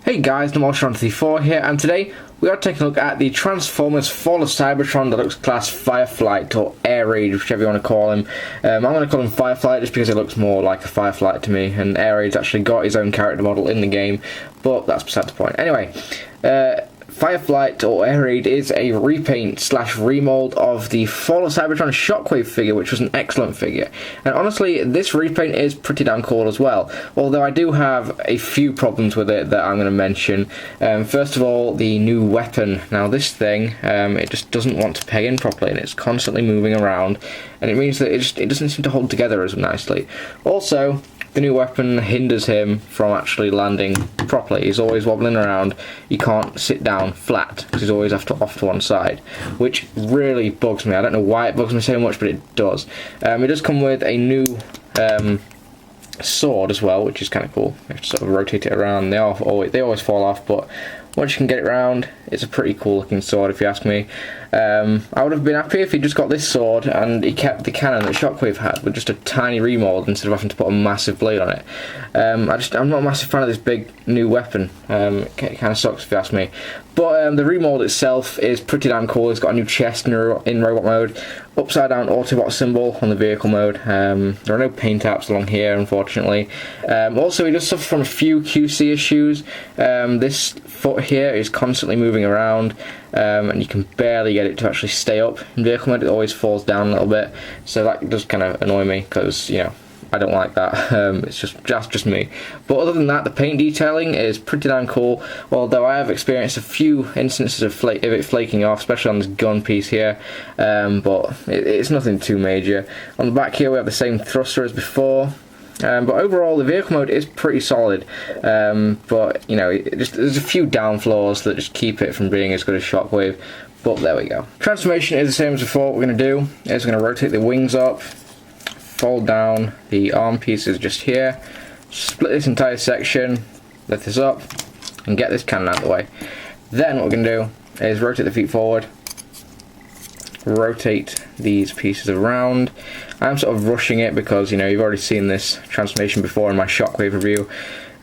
Hey guys, Deluxe here, and today we are taking a look at the Transformers Fall of Cybertron Deluxe Class Fireflight, or Air Raid, whichever you want to call him. I'm going to call him Fireflight just because it looks more like a Fireflight to me, and Air Raid's actually got his own character model in the game, but that's beside the point. Anyway, Fireflight, or Air Raid, is a repaint / remold of the Fall of Cybertron Shockwave figure, which was an excellent figure. And honestly, this repaint is pretty damn cool as well, although I do have a few problems with it that I'm going to mention. First of all, the new weapon. Now this thing, it just doesn't want to peg in properly, and it's constantly moving around, and it means that it doesn't seem to hold together as nicely. Also, the new weapon hinders him from actually landing properly. He's always wobbling around. He can't sit down flat because he's always off to one side, which really bugs me. I don't know why it bugs me so much, but it does. It does come with a new sword as well, which is kind of cool. You have to sort of rotate it around. They always fall off, but once you can get it round, it's a pretty cool looking sword if you ask me. I would have been happy if he just got this sword and he kept the cannon that Shockwave had with just a tiny remold instead of having to put a massive blade on it. I'm not a massive fan of this big new weapon. It kind of sucks if you ask me. But the remold itself is pretty damn cool. It's got a new chest in robot mode, upside down Autobot symbol on the vehicle mode. There are no paint apps along here, unfortunately. Also, he does suffer from a few QC issues. This foot here is constantly moving around, and you can barely get it to actually stay up in vehicle mode. It always falls down a little bit, so that does kind of annoy me because, you know, I don't like that. It's just me. But other than that, the paint detailing is pretty damn cool, although I have experienced a few instances of it flaking off, especially on this gun piece here, but it's nothing too major. On the back here we have the same thruster as before, but overall the vehicle mode is pretty solid, but you know, there's a few down flaws that just keep it from being as good as Shockwave, but there we go. Transformation is the same as before. What we're going to do is we're going to rotate the wings up, fold down the arm pieces just here, split this entire section, lift this up, and get this cannon out of the way. Then what we're going to do is rotate the feet forward, rotate these pieces around. I'm sort of rushing it because, you know, you've already seen this transformation before in my Shockwave review.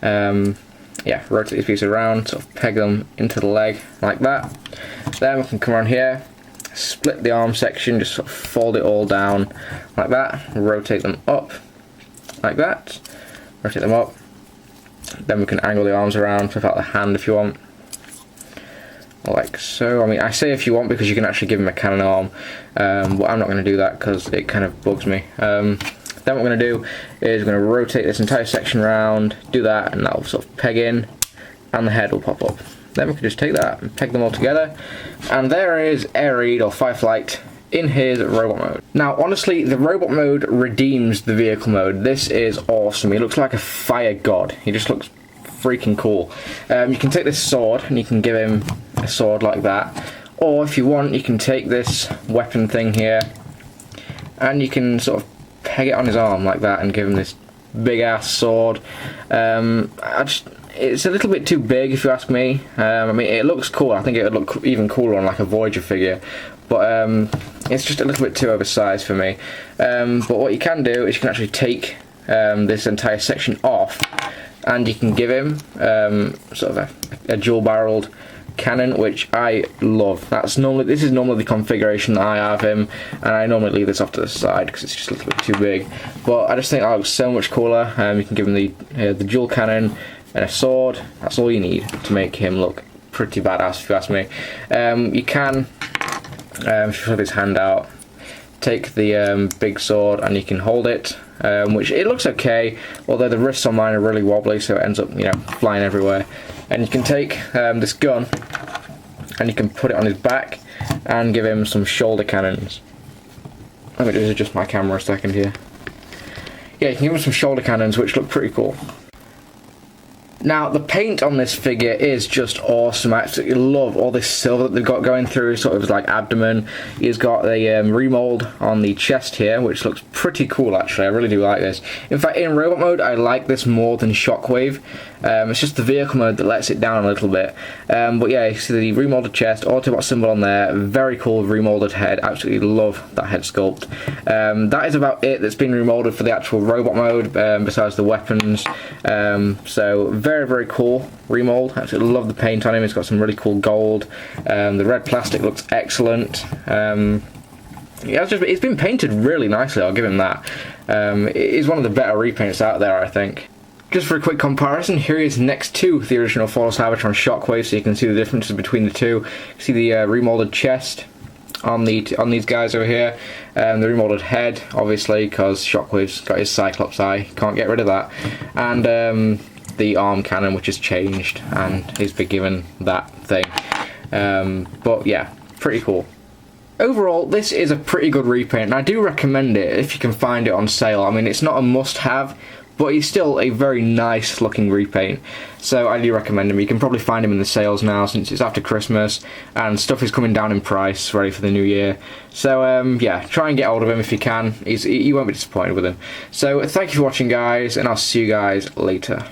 Yeah, rotate these pieces around, sort of peg them into the leg like that. Then we can come around here, split the arm section, just sort of fold it all down like that, rotate them up like that, rotate them up, then we can angle the arms around, flip out the hand if you want, like so. I mean, I say if you want because you can actually give him a cannon arm, but I'm not going to do that because it kind of bugs me. Then what we're going to do is we're going to rotate this entire section around, do that, and that will sort of peg in, and the head will pop up. Then we can just take that and peg them all together, and there is Air Raid, or Fireflight, in his robot mode. Now honestly, the robot mode redeems the vehicle mode. This is awesome. He looks like a fire god. He just looks freaking cool. You can take this sword and you can give him a sword like that, or if you want you can take this weapon thing here and you can sort of peg it on his arm like that and give him this big ass sword. It's a little bit too big if you ask me. I mean, it looks cool. I think it would look even cooler on like a Voyager figure, but it's just a little bit too oversized for me. But what you can do is you can actually take this entire section off, and you can give him sort of a dual-barreled cannon, which I love. This is normally the configuration that I have him, and I normally leave this off to the side because it's just a little bit too big. But I just think that looks so much cooler. You can give him the dual cannon and a sword. That's all you need to make him look pretty badass if you ask me. You can, if you put his hand out, take the big sword and you can hold it, which it looks okay, although the wrists on mine are really wobbly, so it ends up, you know, flying everywhere. And you can take this gun and you can put it on his back and give him some shoulder cannons. Let me just adjust my camera a second here. Yeah, you can give him some shoulder cannons, which look pretty cool. Now, the paint on this figure is just awesome. I absolutely love all this silver that they've got going through sort of like abdomen. He's got the remold on the chest here, which looks pretty cool actually. I really do like this. In fact, in robot mode, I like this more than Shockwave. It's just the vehicle mode that lets it down a little bit. But yeah, you see the remolded chest, Autobot symbol on there, very cool remolded head. Absolutely love that head sculpt. That is about it that's been remolded for the actual robot mode, besides the weapons. So very very, very cool remold. Absolutely love the paint on him. He's got some really cool gold. The red plastic looks excellent. Yeah, it's been painted really nicely, I'll give him that. It is one of the better repaints out there, I think. Just for a quick comparison, here he is next to the original False Cybertron Shockwave, so you can see the differences between the two. You can see the remolded chest on these guys over here, the remolded head, obviously, because Shockwave's got his Cyclops eye, can't get rid of that, and the arm cannon, which has changed, and he's been given that thing. But yeah, pretty cool. Overall, this is a pretty good repaint, and I do recommend it if you can find it on sale. I mean, it's not a must-have, but he's still a very nice looking repaint, so I do recommend him. You can probably find him in the sales now since it's after Christmas and stuff is coming down in price, ready for the new year. So yeah, try and get hold of him if you can. You won't be disappointed with him. So thank you for watching, guys, and I'll see you guys later.